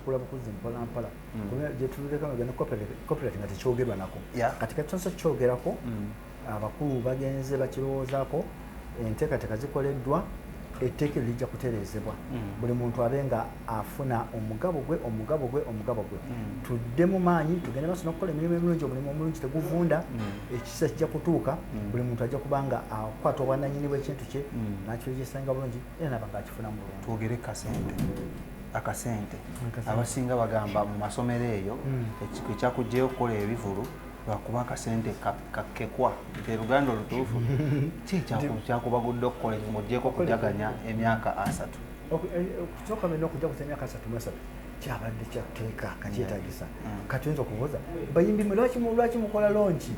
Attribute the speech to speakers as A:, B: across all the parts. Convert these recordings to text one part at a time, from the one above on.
A: kula bukuzi mpola kubera je tuleka magana copyright ngati kyogerwa nako kati katonsa kyogerako abakulu bagenze bakirozaako enteekateeka zikoleddwa etteeka lijja kutereezebwa buli muntu abenga afuna omugabo gwe tudde mu maanyi tugende maaso n'okukola emirimu emulungi omulimu omulungi teguvunda ekisa kijja kutuuka buli muntu ajja kubanga akwata obwannannyini bw'ekintu kye n'akiregisanga bulungi era naba ng'akifuna mu bulungi.
B: Twogere akasente abasinga bagamba mu masomero eyo ekyakugyeyo okukola ebivulu lwakuba akasente kakekwa nti Luganda olutuufu ki kyakubagudde okukola ng'oggyeko okujaganya emyaka 3
A: kusooka mena okujja kusa emyaka 33 kyabadde kyatteeka kakyetagisa katuyinza okubuuza bayimbi lwaki mukola longi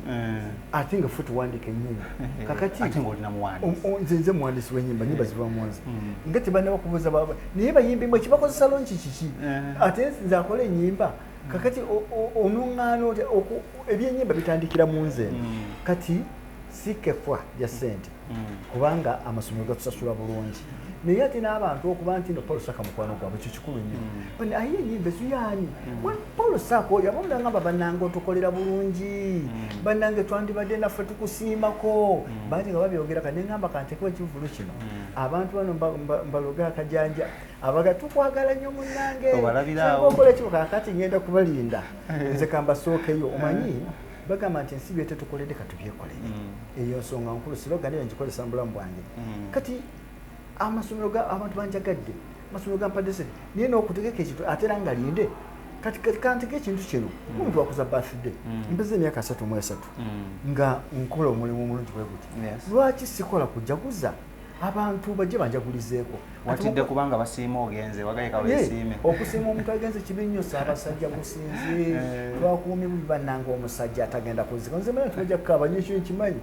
A: ate nga futi wandika ennyimba kakati
B: ate ng'olina muwandiisi
A: nze muwandiisi w'ennyimba nyimba ziva mwanzi nga tebanna bakubuuza naye bayimbi mwe kibakozesa longi kiki ate nze akola ennyimba kakati onuŋŋaano ebyennyimba bitandikira mu nze kati sikefwa ya ssente kubanga amasomero gatusasula bulungi naye ate n'abantu okuba nti no Paul Saka mukwano gwabwe kyo kikulu nnyo aye ennyimba ezuyaani Paul Saka oyo abamula ngamba bannange otukolera bulungi bannange twandibadde naffe tukusiimako bangi nga babyogera kati neŋŋamba kantekewo ekivulu kino abantu bano mbaloga akajanja abaga tukwagala nnyo munnange okola ekyo kakati ngenda kubalinda nze kambasookeyo omanyi bagamba nti ensi byete tukoledde katubyekolere eyo nsonga nkulu siroganira ngikozesa mu bulamu bwange kati amasomero abantu banjagadde amasomero gampadde sente naye n'okutegeka ekintu ate era nga linde kati kanteka ekintu kino omuntu wakuza birthday mpeza emyaka 33 nga nkola omulimu omulungi bwe guti lwaki sikola kujaguza abantu bajje banjagulizeeko
B: watidde kubanga basiima ogenze wagayeka wesiime
A: okusiima omuntu agenze kibi nnyo Ssaabasajja gusinze lwakuumye buli bannanga omusajja atagenda kuzika nze manyi tubajja kukaaba nnyo ekyo nkimanyi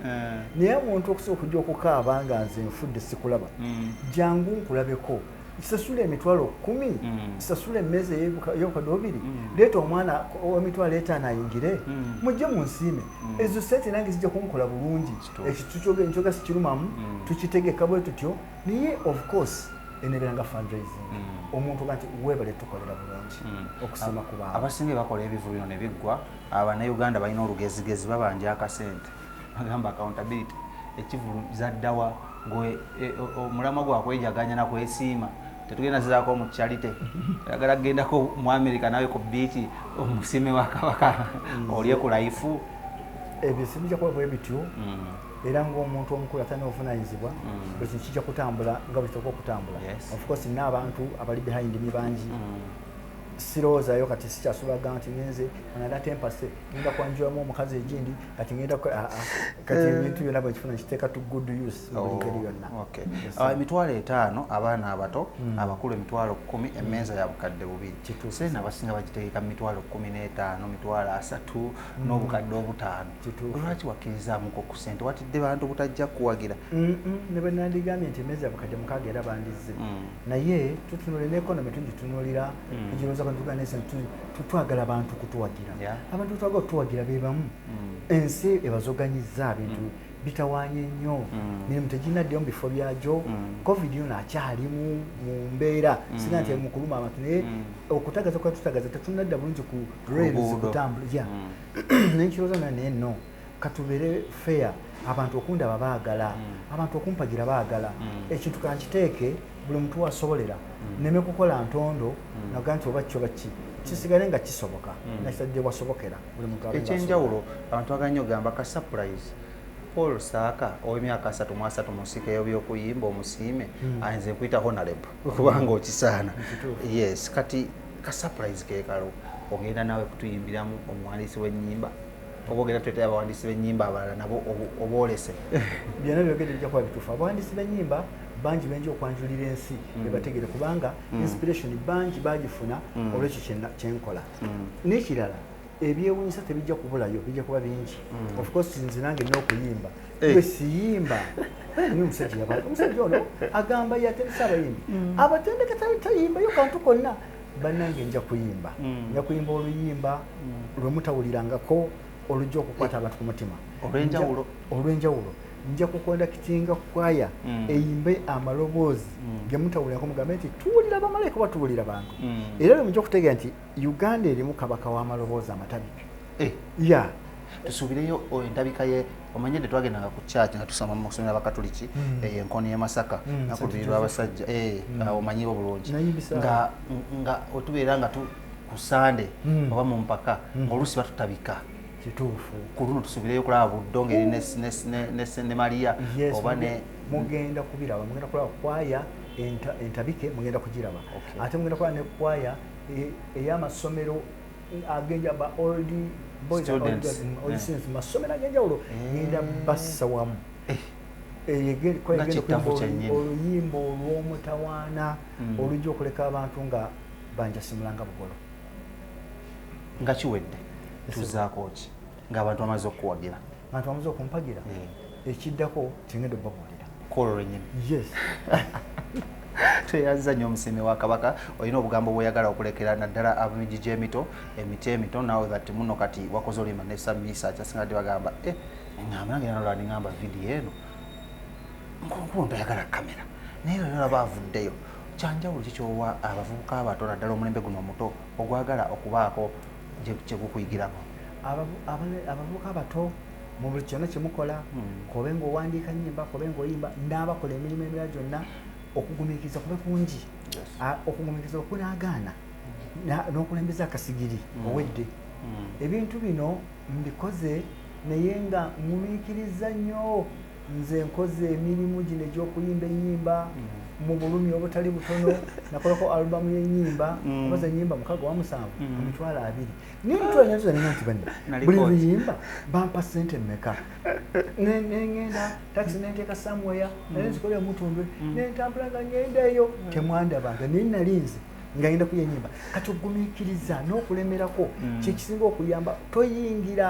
A: naye omuntu okusooka okujja okukaaba nga nze nfudde sikulaba jangu nkulabeko kisasula emitwalo 10 kisasula emmeza ey'obukadde 2 leeta omwana ow'emitwalo 5 ayingire mujje munsiime ezo sente nange zijja kunkola bulungi ekitu nkyoga sikirumamu tukitegeka bwe tutyo naye of course eneberanga fundraising omuntu nti webale tukolera bulungi okusima ku baabo
B: abasinga bakola ebivulu bino ne biggwa Abannayuganda balina olugezigezi babanja akasente bagamba accountability ekivulu zaddawa gwe omulamwa gwakwejaganya nakwesiima tetugenda zizaako mu charity yagala gendako mu America nawe ku beach omusime wa kabaka olye ku life
A: ebyo sibijja kuba bwe bityo era ng'omuntu omukulu atanovunaanyizibwa bwe kintu kijja kutambula nga bwe kitaka okutambula of course n'abantu abali behind mi bangi sirowoozayo kati sikyasulaga nti ngenze anada 10% ngenda kwanjulamu omukazi egindi kati ngenda kati ebintu byonna bwekifuna kiteeka to good use mu buli ngeri yonna.
B: Emitwalo 5 abaana abato abakulu emitwalo 10 emmeeza ya bukadde 2 sente abasinga bagiteeka mu mitwalo 15 mitwalo 3 n'obukadde 5 lwaki wakkirizaamuko ku ssente watidde bantu butajja kuwagira
A: ne bwe nandigambye nti emmeeza ya bukadde 6 era bandizze naye tutunulira n'ekonomi tugitunulira egiroza tutwagala abantu kutuwagira abantu twagala kutuwagira be bamu ensi ebazoganyiza bintu bitawanye nnyo mirimu teginaddeyo mu bifo byagyo covid yona akyalimu mu mbeera singa nti mu kuluma abantu naye okutagaza kwa tutagaza tetunadda bulungi ku rails kutambula n'ekirowoozo naye no katubere fair abantu okundaba baagala abantu okumpagira baagala ekintu kankiteeke buli muntu wasobolera neme kukola ntondo naga nti oba kyo baki kisigale nga kisoboka nakitadde wasobokera buli muntu
B: ekyenjawulo abantu baganya ogamba ka surprise Paul Saka ow'emyaka 33 musikeyo by'okuyimba omusiime ayinza nkuyita honorable kubanga okisaana yes kati ka surprise keekalo ogenda nawe kutuyimbiramu omuwandiisi w'ennyimba oba ogenda tuletera abawandiisi b'ennyimba abalala nabo oboolese
A: byonna byogedde bijja kuba bituufu abawandiisi b'ennyimba bangi benji okwanjulira ensi bebategere kubanga inspiration bangi bagifuna olwekyo kyenkola n'ekirala ebyewunyisa tebijja kubulayo bijja kuba bingi of course nze nange n'okuyimba bwe siyimba ni omusajja ono agamba yatendesa abayimbi abatendeke tayimbayo kantu konna bannange nja kuyimba oluyimba lwe mutawulirangako olujja okukwata abantu ku mutima olw'enjawulo nja kukondakitinga kwaya eyimbe amaloboozi gemutawulirako mugambe nti tuwulira bamalayika oba tuwulira bantu era lwe mujja okutegeera nti Uganda erimu kabaka w'amaloboozi amatabike ya
B: tusubireyo entabika ye omanyedde twagendanga ku church nga tusoma mu kusomera abakatoliki enkoni y'e Masaka nakulubirwa abasajja omanyibo bulungi nga otubeera nga ku Sande oba mu mpaka ng'oluusi batutabika
A: kituufu
B: ku luno tusubireyo kulaba buddo ngeri ne Maria oba ne
A: mugenda kubiraba mugenda kulaba kwaya entabike mugenda kugiraba ate mugenda kulaba ne kwaya ey'amasomero agenja ba old boys and students masomero agenjawulo ngenda bassa wamu oluyimba olw'omutawaana olujja okuleka abantu nga banjasimulanga bugolo
B: nga kiwedde tuzaako ki ng'abantu bamaze okuwagira
A: abantu bamaze okumpagira ekiddako tengenda obabuulira
B: kolo lwenyini
A: yes
B: tweyanza nnyo omusiimi wa kabaka olina obugambo bweyagala okulekera naddala ab'emigi gy'emito emiti emito nawe that muno kati wakoze olima ne samisa kyasinga dde bagamba ngamba nange nalwala ningamba vidiyo eno nkuno toyagala kamera naye olaba avuddeyo kyanjawulo kikyowa abavubuka abato naddala omulembe guno omuto ogwagala okubaako gye gukuyigiramu
A: abavubuka abato mu buli kyonna kyemukola kobe ng'owandiika nnyimba kobe ng'oyimba n'abakola emirimu emirala gyonna okugumiikiriza kube kungi okugumiikiriza okunaagaana n'okulembeza akasigiri owedde ebintu bino mbikoze naye nga ngumiikiriza nnyo nze nkoze emirimu gino egy'okuyimba ennyimba mu bulumi obutali butono nakolako alubamu y'ennyimba obaza ennyimba 67 emitwalo 2 nimutwanyaza nina nti banne buli luyimba bampa ssente mmeka nengenda taxi nenteeka samweya naye nzikolera mutundwe nentambula nga ngenda eyo temwandabanga naye nalinze nga ngenda kuya ennyimba kati okugumiikiriza n'okulemerako kyekisinga okuyamba toyingira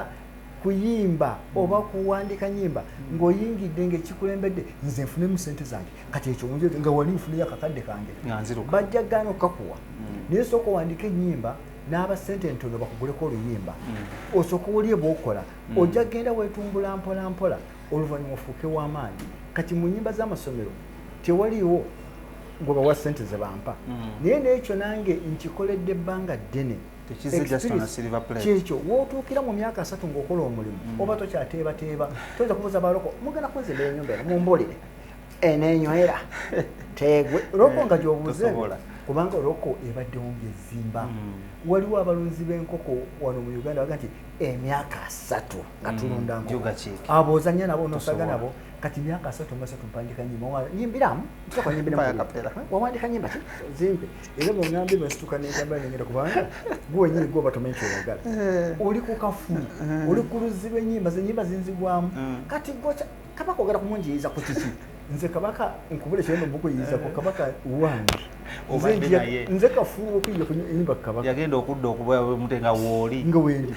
A: kuyimba oba kuwandika nyimba ng'oyingidde ng'ekikulembedde nze nfunemu ssente zange kati ekyo nga wali nfuneyo akakadde kange bajja gaana okukakuwa naye sooka owandika ennyimba n'aba ssente ntono bakuguleko oluyimba osooka olye bw'okola ojja genda weetumbula mpola mpola oluvannyuma ofuuke w'amaanyi kati mu nnyimba z'amasomero tewaliwo gwe bawa ssente ze bampa naye n'ekyo nange nkikoledde ebbanga ddene kyekyo wootuukira mu myaka 3 ng'okola omulimu oba tokyateebateeba toyinza kubuuza baloko mugenda kunzimbira ennyumba eno mumbuulire eneenywera teegwe loko nga gy'obuuze kubanga loko ebaddewo ng'ezimba waliwo abalunzi b'enkoko wano mu Uganda baga nti emyaka 3 nga tulunda nkoko abo ozannya nabo n'osaga nabo kati myaka 3 mpandika nyimba nyimbiramu tusaka nyimbiramu wawandika nyimba ki zimpe era bw'oŋŋambye bwensituka n'entambula n'engenda kubanga gwe nyini gwe batomenye kyoyagala oli ku kafuni oli ku luzzi lw'ennyimba zenyimba zinzigwamu kati gocha kabaka ogala kumunjiyiza ku kiki nze kabaka nkubule kyeno bukuyiyiza ku kabaka wange nze kafuuwa okuyiga ku nyimba kabaka
B: yagenda okudda okuba mutenga wooli
A: nga wendi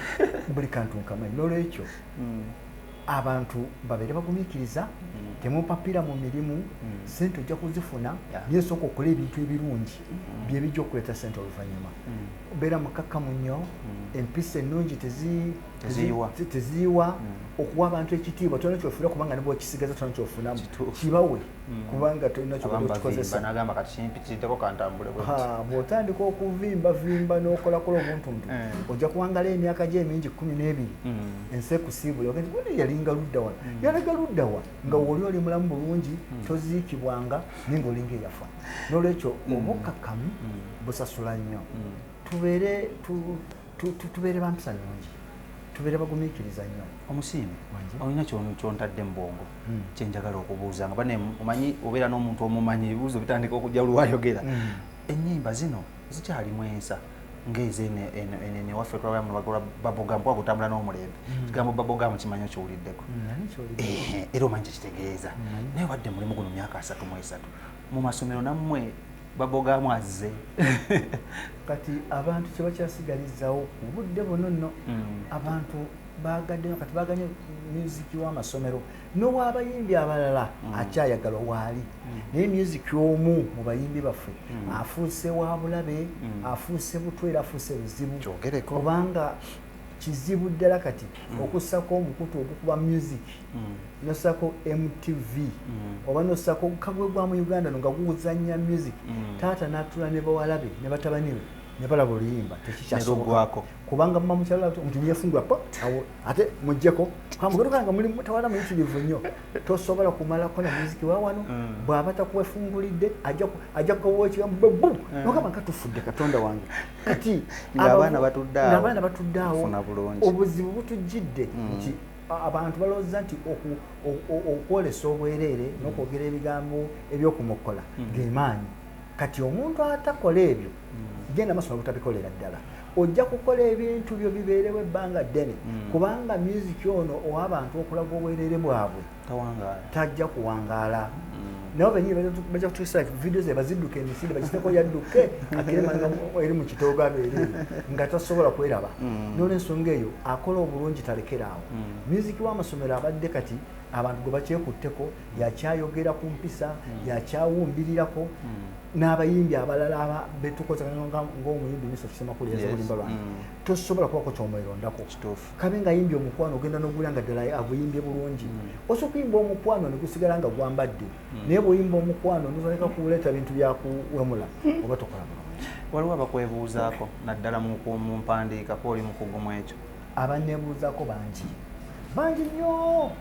A: buli kantu nkamanyi n'olwekyo abantu babeere bagumiikiriza temupapira mu mirimu ssente ojja kuzifuna naye sooka okola ebintu ebirungi byebijja okuleeta ssente oluvannyuma obeera mukakkamu nnyo empisa ennungi teziyiwa okuwa abantu ekitiibwa tolina kyofuira kubanga ne bwekisigaza tolina kyofunamu kibawe kubanga tolina kyokikozesa bw'otandika okuvimbavimba n'okolakola obuntuntu ojja kuwangala emyaka gye emingi 12 ensi ekusiibula ogenti guli yalinga ludda wano yalaga ludda wa nga woli oli mulamu bulungi toziikibwanga naye ng'olinga eyafa n'olwekyo obukkakkamu busasula nnyo tubeere bampisa nnungi tubeere bagumiikiriza nnyo
B: omusiimi olina kyontadde mu bwongo kyenjagala okubuuza nga bane omanyi obeera n'omuntu omumanyi ebibuuzo bitandika okujja luwayogera ennyimba zino zikyalimu ensa ng'ezo ene waffe twalamu bagula babogamu kwa kutambula n'omulembe kigambo babogamu kimanyi okiwuliddeko era omanyi kyekitegeeza naye wadde mulimu guno myaka 3 mu 3 mu masomero nammwe babogamu azze
A: kati abantu kye bakyasigalizzawo ku budde buno nno abantu baagaddeo kati baaganye musiki w'amasomero n'ow'abayimbi abalala akyayagala waali naye musiki omu mu bayimbi baffe afuuse wa bulabe afuuse butwera afuuse buzibu kubanga kizibu ddala kati okussako omukutu okukuba music nosako MTV oba nosako kagwe gwa mu Uganda nga guzanya music taata natula ne bawalabe ne batabani be ne balaba oluyimba
B: tekikyasoboka
A: kubanga mama mukyala omuntu yefungwa pa awo ate mujjeko kamugorokanga muri mutawala muyitirivu nnyo tosobola kumalako na music wa wano bw'aba takwefungulidde ajja kuwocha mbu nokaba katufudde katonda wange kati
B: abaana
A: batuddawo obuzibu butujjidde nti abantu balowooza nti okwolesa obwereere n'okwogera ebigambo ebyokumukola gemaanyi kati omuntu atakola ebyo genda masoma butabikolera ddala ojja kukola ebintu byo bibeerewo ebbanga ddene kubanga music ono owa abantu okulaga obwereere bwabwe tajja kuwangaala nabo bennyini bajja kutuusa videos ebazidduka emisinde bagiteko yadduke akiremanga eri mu kitoogo abeerere nga tasobola kweraba n'olwensonga eyo akola obulungi talekeraawo music w'amasomero abadde kati abantu gwe bakyekutteko yakyayogera ku mpisa yakyawumbirirako n'abayimbi abalala betukoza ng'omuyimbi miso kisemakulu yaza bulimba lwange tosobola kubako kyomwerondako kabe nga yimbye omukwano ogenda n'ogulya nga ddala aguyimbye bulungi osobola okuyimba omukwano ne gusigala nga gwambadde naye bw'oyimba omukwano nozaleka kuleeta bintu byakuwemula oba tokola bulungi.
B: Waliwo abakwebuuzaako naddala mu mpandiika kwoli mukugu mu ekyo?
A: Abanneebuuzaako bangi nnyo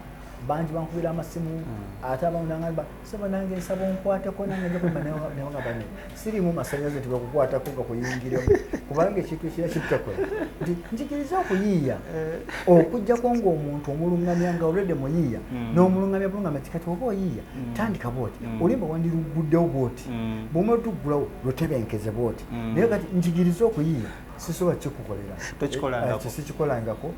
A: bangi bankubira amasimu ate abamulanga saba nange nsaba onkwateko nange nja kumba newanga bane sirimu masanyaze nti bakukwatako nga kuyingiremu kubanga ekintu ekira kitakola nti njikiriza okuyiiya okujjako ng'omuntu omulungamya nga olwedde muyiiya n'omulungamya bulungamya tikati oba oyiiya tandika bwoti olimba wandiruguddewo bwoti bw'omutuggulawo lutebenkeze bwoti naye kati njigiriza okuyiiya sisobola kikukolera sikikolangako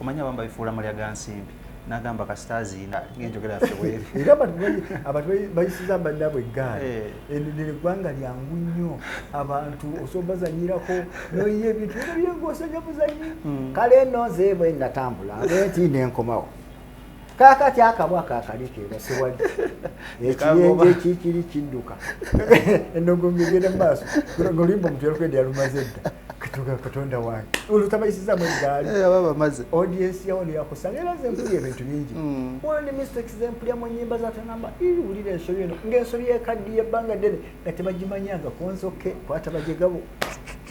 B: omanya bamba bifuula mulya ga nsimbi nagamba kasitaziina ngenjogera yaffe bweri
A: era abantu bayisiza baddaabwe eggaali eggwanga lyangu nnyo abantu osobola bazanyirako noyiye ebintu byengosanya buzanyi kale nno nze bwe natambula bwenti nenkomawo kakati akabwa kakalikeera sewali ekiyenje kikiri kidduka endogo ngegenda mu maaso ng'olimba omuntu yalukende yalumaze dda katonda wange olutabayisizamu eggaali
B: ababamaze
A: audience yawo neyakusanga era nze mpulya ebintu bingi wone mistakes zempulya mu nnyimba zatonamba iwulira ensobi eno ng'ensobi ekaddiye ebbanga ddene nga tebagimanyanga konsoke kwata bajegabo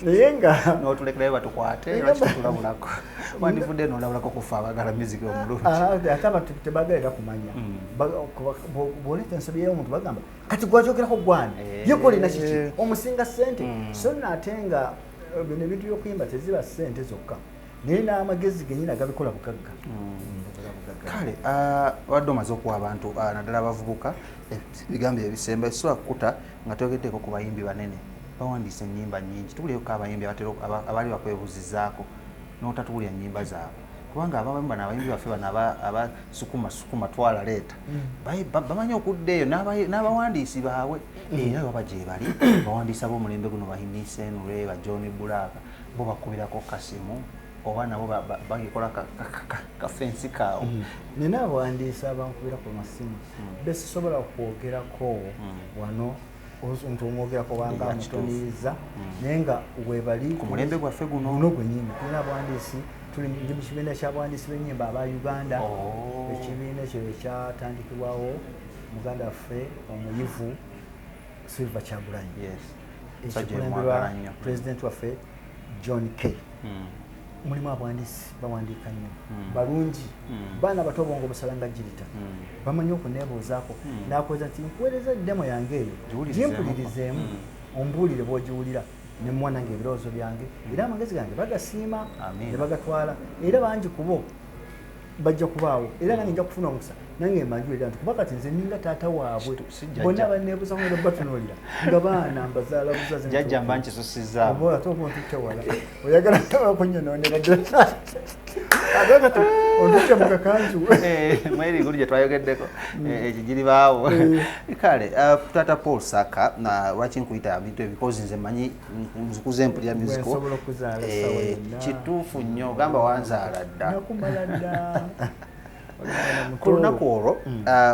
A: naye nga
B: n'otulekerayo batukwate tulabulako wandivudde n'olabulako kufa abagala music omulungi
A: ate abantu tebagalera kumanya bw'oleeta ensobi y'omuntu bagamba kati gwajogerako gwani yekolina kiki omusinga ssente so naate nga bino ebintu by'okuyimba teziba ssente zokka naye n'amagezi genyini agabikola bugagga
B: kale wadde omaze okuwa abantu naddala abavubuka ebigambo ebisemba so akuta nga togeddeko ku bayimbi banene bawandiisa ennyimba nnyingi tubulyeko abayimbi abaali bakwebuzizaako n'otatuwulya ennyimba zaabwe kubanga abamu bano abayimbi baffe bano abasukuma twala leeta bamanyi okudda eyo n'abawandiisi baabwe era baba gye bali bawandiisa b'omulembe guno bahimisa enule ba John Bulaka bo bakubirako kasimu oba nabo bagikola kafensi kaawo
A: nina abawandiisa abankubira ku masimu besisobola okwogerako wano omuntu omwogerako banga amutoniiza naye nga webali
B: ku mulembe gwaffe guno
A: gwenyini tulina abawandiisi tuli mu kibiina ky'abawandiisi b'ennyimba aba Uganda ekibiina ekyo ekyatandikibwawo muganda waffe omuyivu Silver Kyagulanyi ekikulemberwa pulezidenti waffe John K. mulimu abawandiisi bawandiika nnyo balungi baana bato bongo busalanga jirita bamanyi okuneebuuzaako nakoza nti nkuweereza demo yange eyo gimpulirizeemu ombuulire bw'ogiwulira ne mwana nange ebirowoozo byange era amagezi gange bagasiima ne bagatwala era bangi kubo bajja kubaawo era nange nja kufuna omukisa nange mbanjulira nti kuba kati nze ninga taata waabwe bonna banneebuuza nga batunuulira nga baana mbazaala buzaze
B: jjajja mba nkisusizzaamu
A: oba ate oba ontuttewala oyagala kunyonoonera ddala ate kati ontutte mu kakanzu
B: mweri guli gye twayogeddeko ekigiribaawo kale taata Paul Saka lwaki nkuyita bintu ebikozi nze manyi nzikuze mpulira musico kituufu nnyo gamba wanzaala dda
A: nakumala dda
B: ku lunaku olwo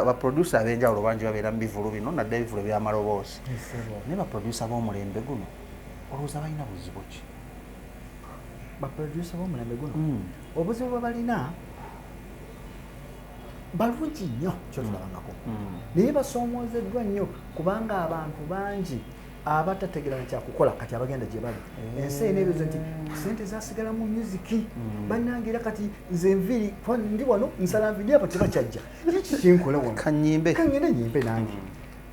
B: baproducer ab'enjawulo bangi babeera mu bivulu bino naddala ebivulu by'amaloboozi naye baproducer b'omulembe guno olowooza balina buzibu ki
A: baproducer b'omulembe guno obuzibu bwe balina balungi nnyo kyotulabangako naye basoomoozeddwa nnyo kubanga abantu bangi abatategerana kyakukola kati abagenda gye bali ensi eneebeeza nti sente zasigala mu musiki bannange era kati nze enviiri ndi wano nsala nviiri abo tebakyajja kiki kinkola wano kangende nyimbe nange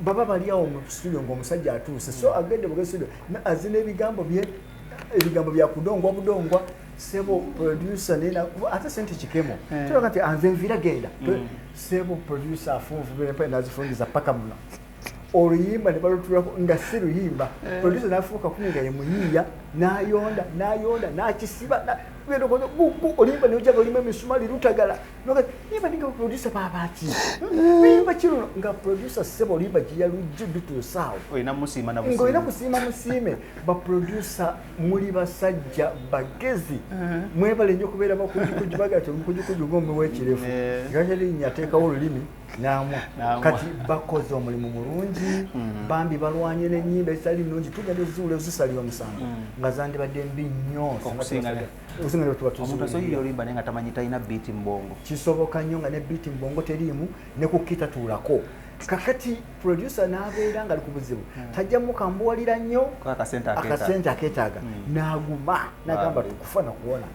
A: baba bali awo mu studio ng'omusajja atuuse so agende mu studio azina ebigambo bya kudongwa budongwa sebo producer nena ate sente kikemo tulaga nti anze enviiri agenda sebo producer afunvu bepa nazifungiza paka muna oluyimba ne balutulako nga si luyimba producer nafuuka kunga ye muyiiya n'ayonda n'akisiba oluyimba neojaga oluyimba emisumali lutagala yimba ninga producer baabaki luyimba kiruno nga producer sebo oluyimba giyalujje dutuusaawo ng'olina kusiima musiime baproducer muli basajja bagezi mwebale nnyo okubeera bakujukuju bagati omukujukuju ng'omuweekirefu ngalinnya ateekawo olulimi namwa kati bakoze omulimu mulungi bambi balwanye n'ennyimba ezitali nnungi tugenda eziwula ezisalira omusango nga zandibadde mbi nnyo
B: omuntu asobola olimba naye nga tamanyi talina biiti mbongo
A: kisoboka nnyo nga ne biiti mbongo teriimu ne kukitatuulako kakati producer n'abeera nga ali ku buzibu tajja mukambuwalira nnyo akasente akeetaaga n'aguma n'agamba tukufa nakuwona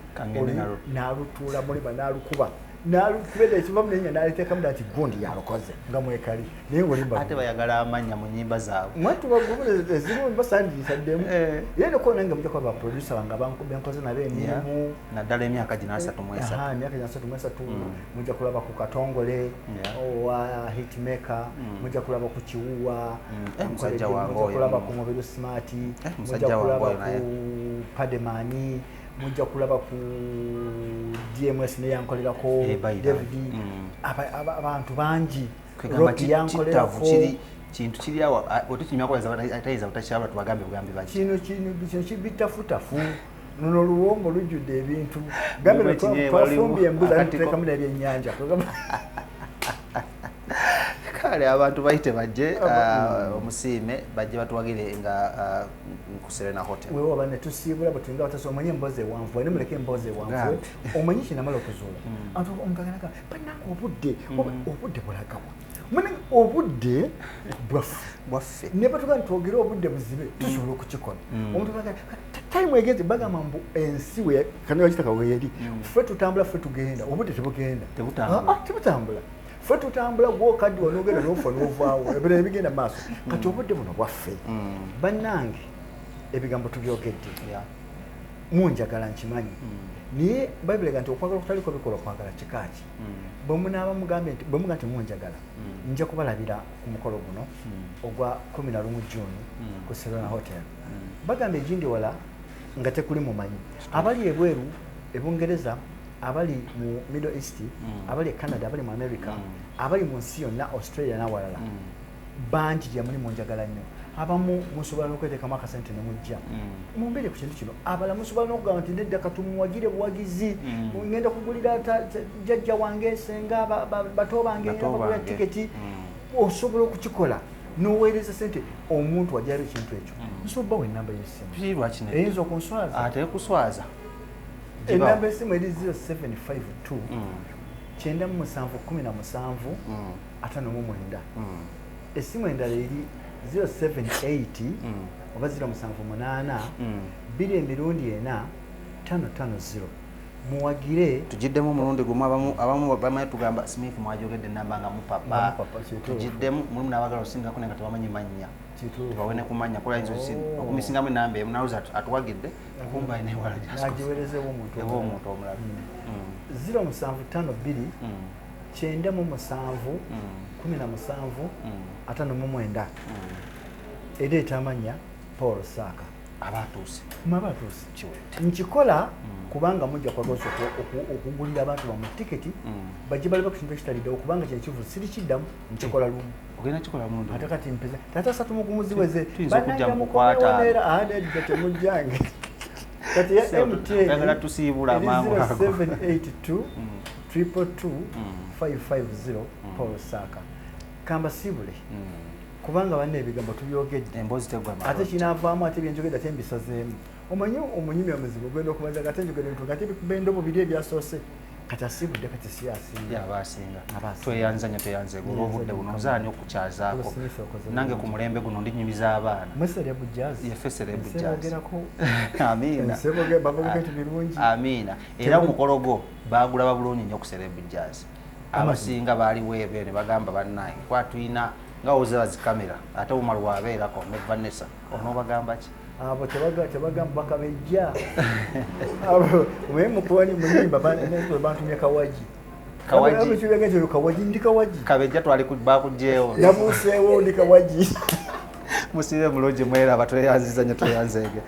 A: n'alutuula muliba n'alukuba nalukubeda ekivamu nenya naliteekamu nti gundi yalokoze nga mwekali naye ngaolimba
B: ate bayagala amannya mu nnyimba zaabwe
A: mwatu bagumule ezimu basandiisaddemu ye noko nange mujja kuba baproducer bange benkoze nabo emirimu
B: naddala emyaka gina 33
A: emyaka gina 33 mujja kulaba ku Katongole owa hitmaker mujja kulaba ku Kiwuwa
B: musajja wange
A: mujja kulaba ku Mubiri Smart mujja kulaba ku Pademani mujja kulaba ku DMS ne yankolerako David abantu bangi
B: roki yankolerako kintu kiri awo otukinyako atayiza utakyabula tubagambe bugambi baki
A: kino kibitafutafu nono luwombo lujjudde ebintu gambe twafumbye embuzi atutekamu n'ebyennyanja
B: kale abantu bayite bajje omusiime bajje batuwagire nga nkuserena hotel
A: wewe abane tusiibula butinga bataso omanye emboze ewanvu ene muleke emboze ewanvu omanyi kinamala okuzuula antu omukaganaka banange obudde bulagawa mune obudde bwaffe ne batuga ntwogere obudde buzibe tusobola okukikola omuntu time egezi bagamba mbu ensi we kanira kitaka weeri ffe tutambula ffe tugenda obudde tebutambula ffe tutambula gwokaddi wanoogenda n'ofa n'ovaawo ebirala ebigenda maaso kati obudde buno bwaffe bannange ebigambo tubyogedde munjagala nkimanyi naye bayibuli ega nti okwagala okutaliko bikola okwagala kikaaki bwe munaaba mugambe nti bwe muga nti munjagala nja kubalabira ku mukolo guno ogwa 11 June ku Serena Hotel bagamba egindi wala nga tekuli mumanyi abali ebweru ebungereza abali mu Middle East abali Canada abali mu America abali mu nsi yonna Australia n'awalala bangi gye muli munjagala nnyo abamu musobola n'okweteekamu akasente ne mujja mumbeere ku kintu kino abala musobola n'okugamba nti nedda katumuwagire buwagizi ngenda kugulira jjajja wange senga bato bange bagula tiketi osobola okukikola n'oweereza sente omuntu wajjaba ekintu ekyo nsobola bawa ennamba y'essimu eyinza okunswaza
B: ate kuswaza
A: ennamba y'essimu eri 0752 9717 59 essimu endala eri 078 oba 078 2 emirundi 4 550 muwagire
B: tujiddemu omulundi gumu abamu bamanyi tugamba Smith mwajogedde ennamba nga mupapa tujiddemu mulimu n'abagala osingako naye nga tebamanyi mannya tubawene kumanya kulayinza okumisingamu ennamba emu nawuza atuwagidde kumba newala
A: nagiwerezewo omuntu
B: omulala
A: 0752 97 59 ereeta amanya Paul Saka
B: abatuuse
A: nkikola kubanga mujja kwagosa okugulira abantu bamu tiketi bajje baliba ku kintu ekitaliddewo kubanga kino kivu sirikiddamu nkikola lumu
B: ogenda kikola mulundi
A: ate kati mpeza tata 3 mugumuziweze
B: banange mukwata
A: adedde temujjange kati ya MTN
B: yagala tusiibula amangu
A: 782 222 550 Paul Saka kamba sibule kubanga banne ebigambo tubyogedde
B: embozi tegwa
A: ate kinaavaamu ate byenjogedde ate mbisazeemu omanyi omunyimi omuzibu ogenda okubaza kati njogera nti kati bikubendobo biri ebyasoose kati asibudde kati si asinga
B: abasinga tweyanza nnyo tweyanze olw'obudde buno nzaani okukyazaako nange ku mulembe guno ndinyumiza abaana yeffe serebu jazz amiina era omukolo gwo baagulaba bulungi nnyo ku serebu jazz abasinga baaliwo ebyo ne bagamba bannaye kwatuyina nga ozeba zikamera ate omumala wabeerako ne Vanessa onoobagamba ki
A: abo tebagamba bakabejja abo mwe mukwani munyimba bantumye kawaji ndi kawaji
B: kabejja twali bakujeewo
A: yabuuseewo ndi kawaji
B: musibe mulungi mweraba tweyanziza nnyo tweyanzeege